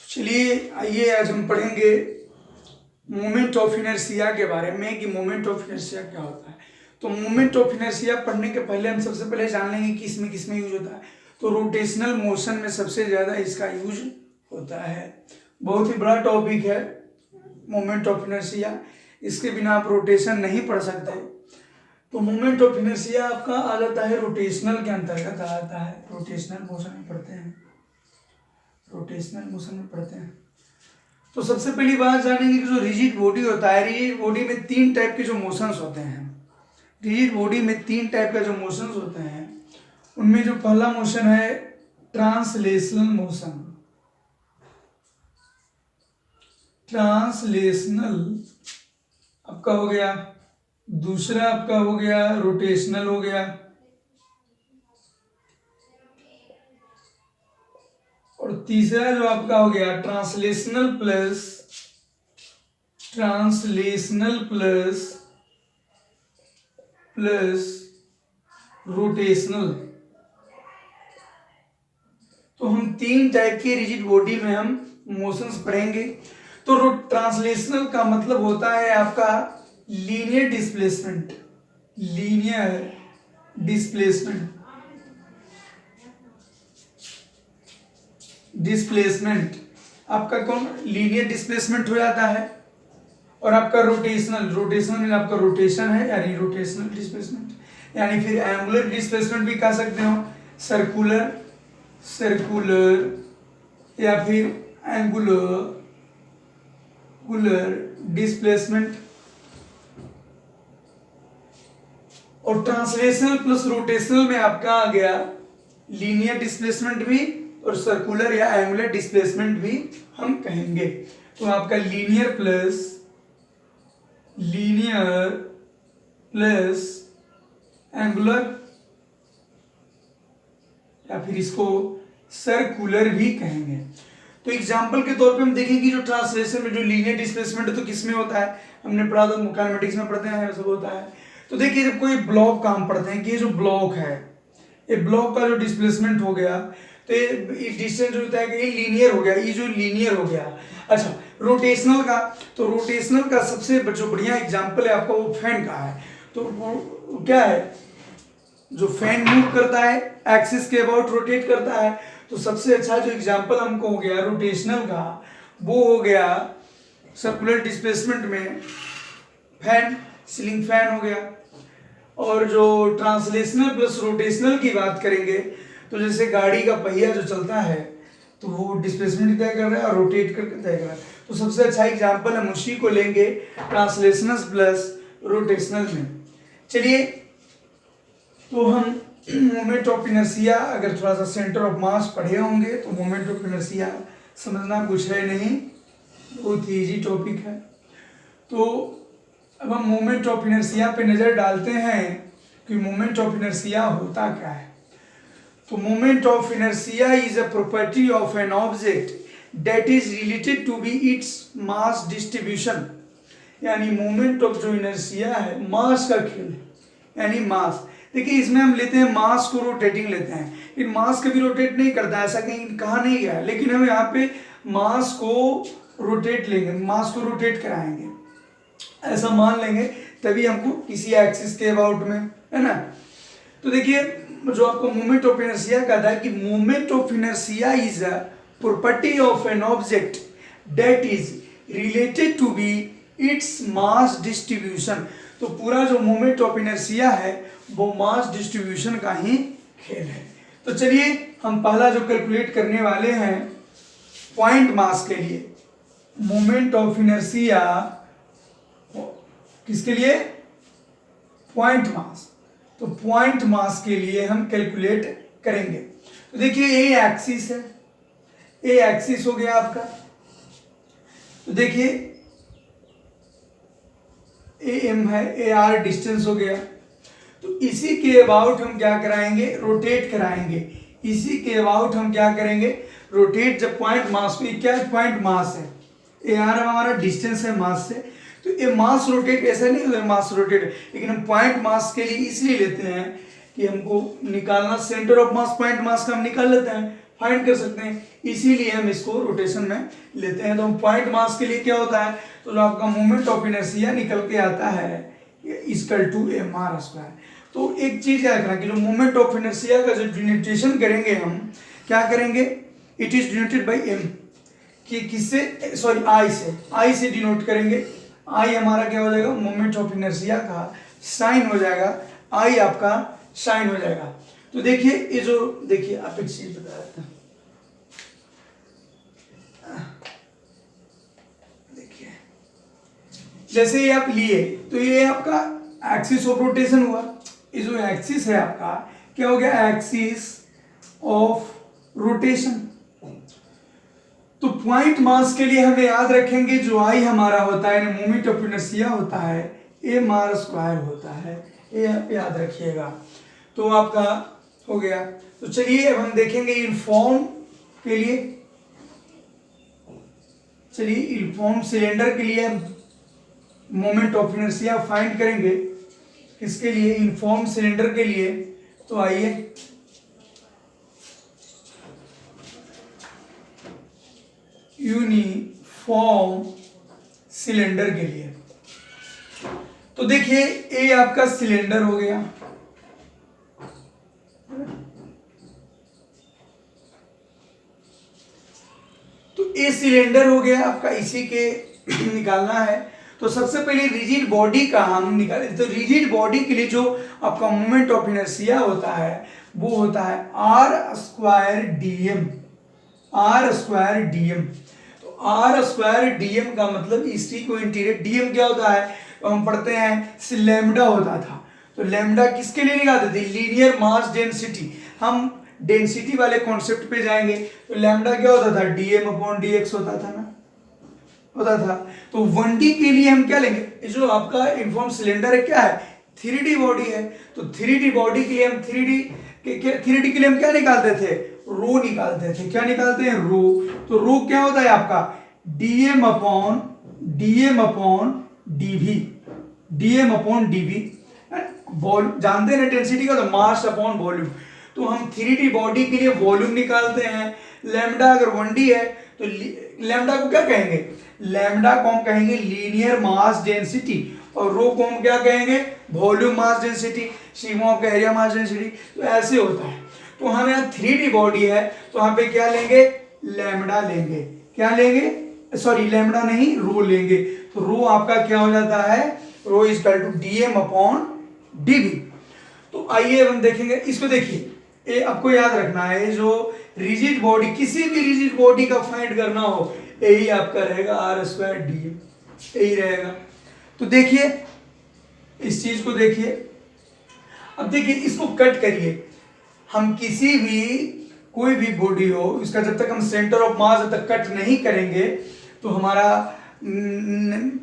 चलिए आइए आज हम पढ़ेंगे मोमेंट ऑफ इनर्शिया के बारे में कि मोमेंट ऑफ इनर्शिया क्या होता है। तो मोमेंट ऑफ इनर्शिया पढ़ने के पहले हम सबसे पहले जान लेंगे कि इसमें किसमें यूज होता है। तो रोटेशनल मोशन में सबसे ज़्यादा इसका यूज होता है। बहुत ही बड़ा टॉपिक है मोमेंट ऑफ इनर्शिया, इसके बिना आप रोटेशन नहीं पढ़ सकते। तो मोमेंट ऑफ इनर्शिया आपका आ जाता है रोटेशनल के अंतर्गत आ जाता है। रोटेशनल मोशन में पढ़ते हैं, रोटेशनल मोशन में पढ़ते हैं। तो सबसे पहली बात जानेंगे कि जो रिजिड बॉडी होता है, रिजिड बॉडी में तीन टाइप के जो मोशंस होते हैं। रिजिड बॉडी में तीन टाइप का जो मोशंस होते हैं, उनमें जो पहला मोशन है ट्रांसलेशनल मोशन। ट्रांसलेशनल आपका हो गया, दूसरा आपका हो गया रोटेशनल हो गया, और तीसरा जो आपका हो गया ट्रांसलेशनल प्लस रोटेशनल। तो हम तीन टाइप के रिजिड बॉडी में हम मोशंस पढ़ेंगे। तो ट्रांसलेशनल का मतलब होता है आपका लीनियर डिस्प्लेसमेंट। डिस्प्लेसमेंट आपका कौन लीनियर डिस्प्लेसमेंट हो जाता है। और आपका रोटेशनल में आपका रोटेशन है, यानी रोटेशनल डिस्प्लेसमेंट, यानी फिर एंगुलर डिस्प्लेसमेंट भी कह सकते हो, सर्कुलर या फिर एंगुलर डिस्प्लेसमेंट। और ट्रांसलेशनल प्लस रोटेशनल में आपका आ गया लीनियर डिस्प्लेसमेंट भी और सर्कुलर या एंगुलर डिस्प्लेसमेंट भी हम कहेंगे। तो आपका लीनियर प्लस एंगुलर या फिर इसको सर्कुलर भी कहेंगे। तो एग्जांपल के तौर पे हम देखेंगे जो ट्रांसलेशन में जो लीनियर डिस्प्लेसमेंट है तो किसमें होता है, हमने पढ़ा था मैथमेटिक्स में पढ़ते हैं सब होता है। तो देखिए जब कोई ब्लॉक का हम पढ़ते हैं कि ये जो ब्लॉक है, ये ब्लॉक का जो डिस्प्लेसमेंट हो गया तो ये डिस्टेंस जो होता है कि ये लीनियर हो गया, ये जो लीनियर हो गया। अच्छा रोटेशनल का, तो रोटेशनल का सबसे जो बढ़िया एग्जांपल है आपका वो फैन का है। तो वो क्या है, जो फैन मूव करता है एक्सिस के अबाउट रोटेट करता है। तो सबसे अच्छा जो एग्जांपल हमको हो गया रोटेशनल का वो हो गया सर्कुलर डिस्प्लेसमेंट में फैन, सीलिंग फैन हो गया। और जो ट्रांसलेशनल प्लस रोटेशनल की बात करेंगे तो जैसे गाड़ी का पहिया जो चलता है तो वो डिस्प्लेसमेंट तय कर रहा है और रोटेट करके तय कर रहा है। तो सबसे अच्छा एग्जांपल हम उसी को लेंगे ट्रांसलेशनल प्लस रोटेशनल में। चलिए तो हम मोमेंट ऑफ इनर्शिया अगर थोड़ा सा सेंटर ऑफ मास पढ़े होंगे तो मोमेंट ऑफ इनर्शिया समझना कुछ है नहीं, बहुत ही इजी टॉपिक है। तो अब हम मोमेंट ऑफ इनर्शिया पे नजर डालते हैं कि मोमेंट ऑफ इनर्शिया होता क्या है। तो moment of inertia is a property of an object that is related to be its mass distribution. यानी मोमेंट ऑफ जो इनर्शिया है मास का खेल है, यानी मास। देखिए इसमें हम लेते हैं मास को रोटेटिंग लेते हैं, लेकिन मास कभी रोटेट नहीं करता, ऐसा कहीं कहा नहीं गया है। लेकिन हम यहाँ पे मास को रोटेट लेंगे, मास को रोटेट कराएंगे, ऐसा मान लेंगे तभी हमको किसी एक्सिस के अबाउट में, है ना। तो देखिए जो आपको मोमेंट ऑफ इनर्शिया कहता है कि moment of inertia is a property of an object that is related to be its mass distribution. तो पूरा जो मोमेंट ऑफ इनर्शिया है वो मास डिस्ट्रीब्यूशन का ही खेल है। तो चलिए हम पहला जो कैलकुलेट करने वाले हैं पॉइंट मास के लिए, मोमेंट ऑफ इनर्शिया किसके लिए, पॉइंट मास। तो पॉइंट मास के लिए हम कैलकुलेट करेंगे। तो देखिए ये एक्सिस है, ये एक्सिस हो गया आपका। तो देखिए ए एम है, ए आर डिस्टेंस हो गया। तो इसी के अबाउट हम क्या कराएंगे, रोटेट कराएंगे। इसी के अबाउट हम क्या करेंगे, रोटेट। जब पॉइंट मास पे क्या है, पॉइंट मास है, ए आर हमारा डिस्टेंस है मास से। तो ये मास रोटेट ऐसा नहीं होता मास रोटेट, लेकिन हम पॉइंट मास के लिए इसलिए लेते हैं कि हमको निकालना centre of mass, point mass का हम निकाल लेते हैं। फाइंड कर सकते हैं, इसीलिए हम इसको रोटेशन में लेते हैं। तो पॉइंट मास के लिए क्या होता है, तो जो आपका मोमेंट ऑफ इनर्शिया निकल के आता है इक्वल टू mr²। तो एक चीज याद रखना कि जो मोमेंट ऑफ इनर्शिया का जो डिनोटेशन करेंगे हम क्या करेंगे, it is denoted by m, कि किससे, सॉरी आई से डिनोट करेंगे। आई हमारा क्या हो जाएगा, मोमेंट ऑफ इनर्शिया का साइन हो जाएगा, आई आपका साइन हो जाएगा। तो देखिए ये जो, देखिए आप एक चीज बता रहा था, देखिए जैसे ये आप लिए तो ये आपका एक्सिस ऑफ रोटेशन हुआ, ये जो एक्सिस है आपका क्या हो गया, एक्सिस ऑफ रोटेशन। तो पॉइंट मास के लिए हमें याद रखेंगे जो आई हमारा होता है, मोमेंट ऑफ इनर्शिया होता है, mr² होता है, ये याद रखिएगा। तो आपका हो गया। तो चलिए अब हम देखेंगे यूनिफॉर्म के लिए, चलिए यूनिफॉर्म सिलेंडर के लिए हम मोमेंट ऑफ इनर्शिया फाइंड करेंगे। किसके लिए, यूनिफॉर्म सिलेंडर के लिए। तो आइए यूनिफॉर्म सिलेंडर के लिए, तो देखिए ये आपका सिलेंडर हो गया, तो ये सिलेंडर हो गया आपका, इसी के निकालना है। तो सबसे पहले रिजिड बॉडी का हम निकाले, तो रिजिड बॉडी के लिए जो आपका मोमेंट ऑफ इनर्शिया होता है वो होता है r²dm, r²dm। तो r²dm का मतलब इसी को इंटीग्रेट, dm क्या होता है, तो हम पढ़ते हैं लैम्डा होता था, तो लैम्डा किसके लिए निकालते थे, लीनियर मास डेंसिटी। हम डेंसिटी वाले कॉन्सेप्ट पे जाएंगे तो लैम्डा क्या होता था, dm/dx होता था ना, होता था। तो 1D के लिए हम क्या लेंगे, जो आपका यूनिफॉर्म सिलेंडर है क्या है, 3D बॉडी है, तो 3D बॉडी के लिए हम 3D के लिए हम क्या निकालते थे, रो निकालते थे। क्या निकालते हैं, रो। तो रो क्या होता है आपका, dm/dv, जानते हैं ना डेंसिटी का, तो मास अपॉन वॉल्यूम। तो हम 3D बॉडी के लिए वॉल्यूम निकालते हैं। लैम्डा अगर 1D है तो लैम्डा को क्या कहेंगे, लैम्डा को हम कहेंगे लीनियर मास डेंसिटी, और रो को हम क्या कहेंगे, वॉल्यूम मास डेंसिटी, सिग्मा का एरिया मास डेंसिटी। तो ऐसे होता है। तो हम यहाँ 3D बॉडी है तो यहाँ पे क्या लेंगे, लैम्डा लेंगे। क्या लेंगे, सॉरी लैम्डा नहीं, रो लेंगे। तो रो आपका क्या हो जाता है, रो इज इक्वल टू dm/dv। तो आइए हम देखेंगे इसको। देखिए ये आपको याद रखना है, जो रिजिड बॉडी, किसी भी रिजिड बॉडी का फाइंड करना हो यही आपका रहेगा r²dm, यही रहेगा। तो देखिए इस चीज को देखिए, अब देखिए इसको कट करिए। हम किसी भी, कोई भी बॉडी हो, इसका जब तक हम सेंटर ऑफ मास जब तक कट नहीं करेंगे तो हमारा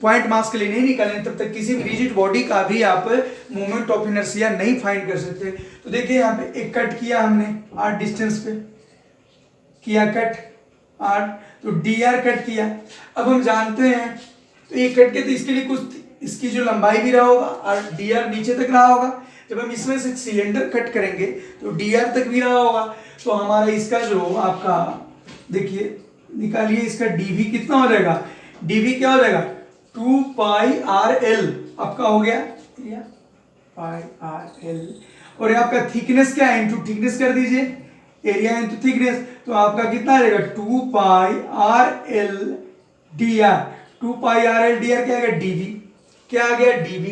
पॉइंट मास के लिए नहीं निकालेंगे, तब तक किसी भी रिजिड बॉडी का भी आप मोमेंट ऑफ इनर्शिया नहीं फाइंड कर सकते। तो देखिए यहाँ पे एक कट किया हमने r डिस्टेंस पे किया कट r, तो dr कट किया। अब हम जानते हैं तो ये कट के, तो इसके लिए कुछ इसकी जो लंबाई भी रहा होगा और dr नीचे तक रहा होगा। जब हम इसमें से सिलेंडर कट करेंगे तो dr तक भी रहा होगा। तो हमारा इसका जो आपका, देखिए निकालिए, इसका dv कितना हो जाएगा, dv क्या हो जाएगा, 2πrl आपका हो गया, πrl। और ये आपका थिकनेस क्या है, इनटू थिकनेस कर दीजिए, एरिया इनटू थिकनेस, तो आपका कितना आ जाएगा, 2πrl dr। 2πrl dr क्या आ गया, dv। क्या आ गया, dv।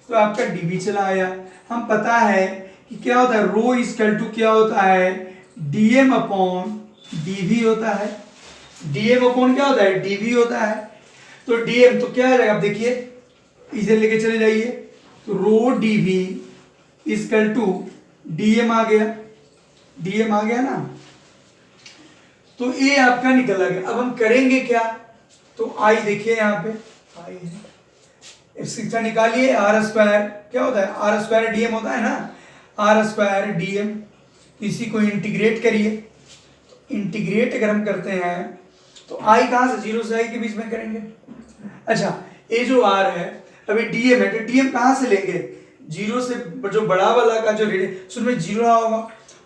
तो आपका dv चला आया। हम पता है कि क्या होता है, रो इक्वल टू क्या होता है, dm/dv होता है। dm/ क्या होता है, dv होता है। तो dm तो क्या आ जाएगा, आप देखिए इसे लेके चले जाइए, तो रो dv इक्वल टू dm आ गया, dm आ गया ना। तो ये आपका निकल आ गया। अब हम करेंगे क्या, तो आई देखिए यहाँ पे आई है, इसका निकालिए, r² क्या होता है, r²dm होता है ना, r²dm। इसी को इंटीग्रेट करिए, तो इंटीग्रेट अगर हम करते हैं तो i कहां से, 0 से i के बीच में करेंगे। अच्छा ये जो r है, अभी dm है, तो dm कहां से लेंगे, 0 से, जो बड़ा वाला का जो रेडियस उसमें 0 रहा होगा,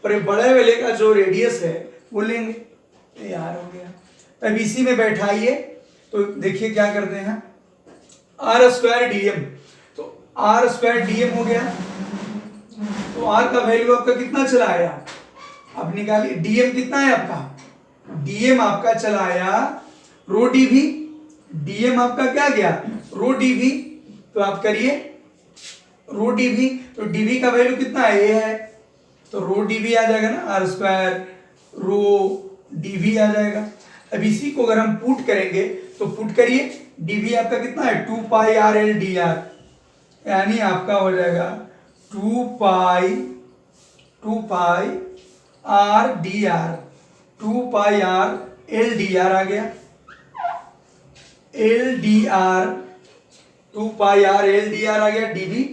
और ये बड़े वाले का जो रेडियस है वो लेंगे, ये आर हो गया। अब इसी में बैठाइए तो देखिए क्या करते हैं, आर स्क्वायर डीएम, तो आर स्क्वायर डीएम हो गया। तो आर का वैल्यू आपका कितना चला आया, अब निकालिए डीएम कितना है आपका, डीएम आपका चला आया रो डीवी, डीएम आपका क्या गया रो डीवी। तो आप करिए रो डीवी, तो डीवी का वैल्यू कितना है, ए है, तो रो डीवी आ जाएगा ना, आर स्क्वायर रो डीवी आ जाएगा। अब इसी को अगर हम पुट करेंगे तो पुट करिए, डीवी आपका कितना है 2 पाई आर एल डी आर, यानी आपका हो जाएगा 2 पाई आर डी आर, 2 पाई आर एल डी आर आ गया, एल डी आर 2 पाई आर एल डी आर आ गया डीवी,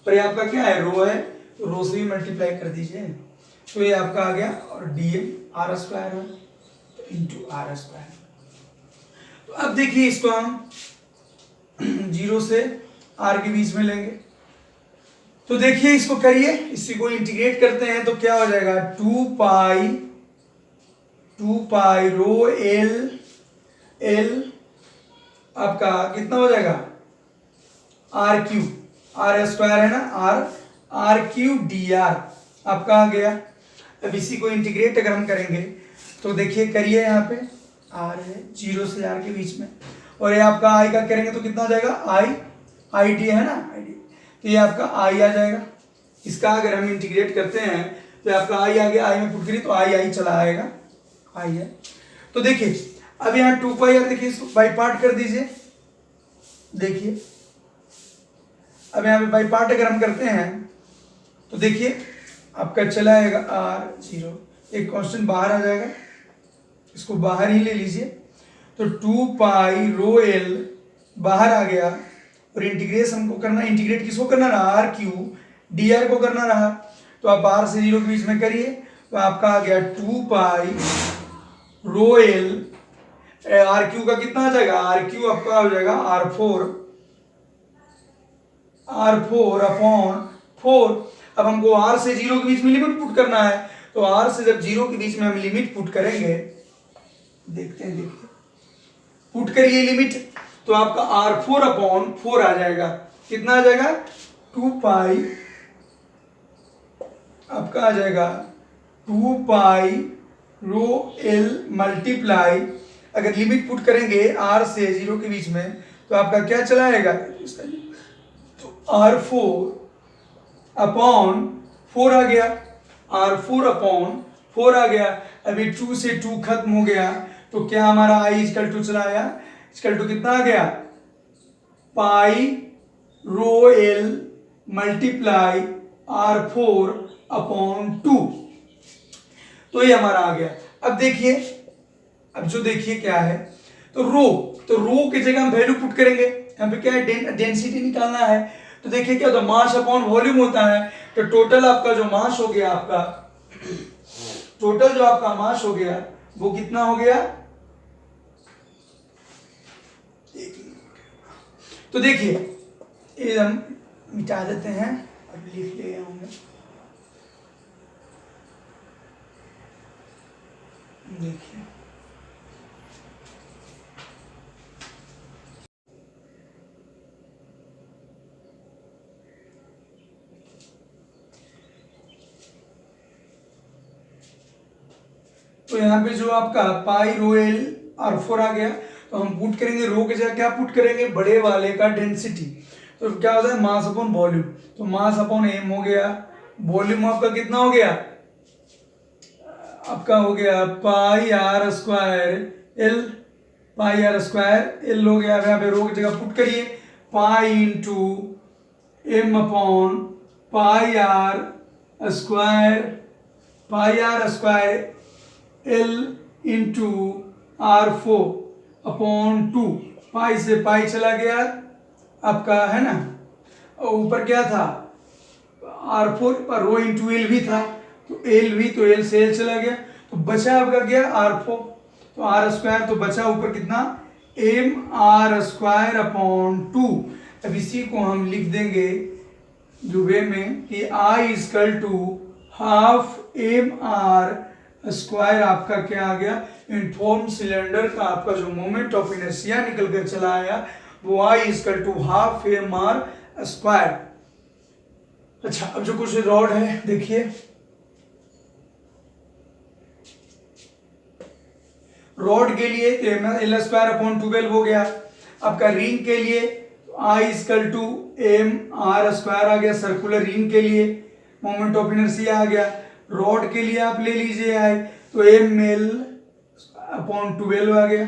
पर ये आपका क्या है रो है, तो रो से भी मल्टीप्लाई कर दीजिए, तो ये आपका आ गया, और डीएम आर स्क्वायर है इंटू आर स्क्वायर। तो अब देखिए इसको हम 0 से r के बीच में लेंगे, तो देखिए इसको करिए, इसी को इंटीग्रेट करते हैं तो क्या हो जाएगा 2 पाई रो एल आपका कितना हो जाएगा आर क्यू, आर स्क्वायर है ना, आर क्यू डी आर आपका आ गया। अब इसी को इंटीग्रेट अगर हम करेंगे तो देखिए करिए, यहाँ पे आर है 0 से r के बीच में, और ये आपका आई का करेंगे तो कितना हो जाएगा आई डी है ना, आई डी, तो ये आपका आई आ जाएगा। इसका अगर हम इंटीग्रेट करते हैं तो आपका आई आ गया, आई में पुट करिए तो आई चला आएगा, आई है। तो देखिए अब यहाँ 2 पाई आर, देखिए इसको बाई पार्ट कर दीजिए, देखिए अब यहाँ पे बाई पार्ट अगर हम करते हैं तो देखिए आपका चला आएगा आर 0, एक कांस्टेंट बाहर आ जाएगा, इसको बाहर ही ले लीजिए, तो 2 पाई रो एल बाहर आ गया, और इंटीग्रेट हमको करना, इंटीग्रेट किसको करना रहा आर क्यू डी आर को करना रहा, तो आप आर से 0 के बीच में करिए, तो आपका आ गया 2 पाई रो एल, आर क्यू का कितना आ जाएगा, आर क्यू आपका हो जाएगा आर फोर अपॉन 4। अब हमको r से 0 के बीच में लिमिट पुट करना है, तो r से जब 0 के बीच में हम लिमिट पुट करेंगे, देखते हैं देखिए पुट करिए लिमिट, तो आपका r4 अपॉन 4 आ जाएगा, कितना आ जाएगा 2 पाई आपका आ जाएगा 2 पाई रो एल मल्टीप्लाई, अगर लिमिट पुट करेंगे r से 0 के बीच में तो आपका क्या चला आएगा, तो r4 अपॉन 4 आ गया, r4 अपॉन 4 आ गया। अभी 2 से 2 खत्म हो गया, तो क्या हमारा i इक्वल टू चला आया, इक्वल टू कितना आ गया pi rho L multiply r4 upon 2, तो ये हमारा आ गया। अब देखिए, अब जो देखिए क्या है, तो रो की जगह हम वैल्यू पुट करेंगे, यहाँ पे क्या है डेंसिटी निकालना है, तो देखिए क्या होता है मास अपॉन वॉल्यूम होता है, तो टोटल आपका जो मास हो गया, आपका टोटल जो आपका मास हो गया वो कितना हो गया, तो देखिए ये हम मिटा देते हैं, अब लिख ले होंगे, देखिए तो यहाँ पे जो आपका पाई रो एल r4 आ गया, तो हम पुट करेंगे रो के जगह क्या पुट करेंगे, बड़े वाले का डेंसिटी, तो क्या होता है मास अपॉन वॉल्यूम, तो मास अपॉन एम हो गया, वॉल्यूम आपका कितना हो गया, आपका हो गया pi R square L, pi R square L हो गया। यहाँ पे रो की जगह पुट करिए, pi into M upon pi R square L into r4 upon 2, pi से पाई चला गया आपका है ना, और ऊपर क्या था r4 पर रो इंटू एल भी था, तो एल भी, तो एल से एल चला गया, तो बचा आपका गया r4, तो r स्क्वायर, तो बचा ऊपर कितना एम आर स्क्वायर अपॉन 2। अब इसी को हम लिख देंगे जो वे में कि i equal to half M R square आपका क्या आ गया, इनफॉर्म सिलेंडर का आपका जो मोमेंट ऑफ इनर्शिया निकल कर चला आया वो I equal to half mr square. अच्छा, अब जो कुछ रॉड है देखिए, रॉड के लिए एल स्क्वायर अपॉन 12 हो गया। आपका रिंग के लिए I equal to M R square आ गया, सर्कुलर रिंग के लिए मोमेंट ऑफ इनर्शिया आ गया। रॉड के लिए आप ले लीजिए I, तो एम एल अपॉन 12 आ गया।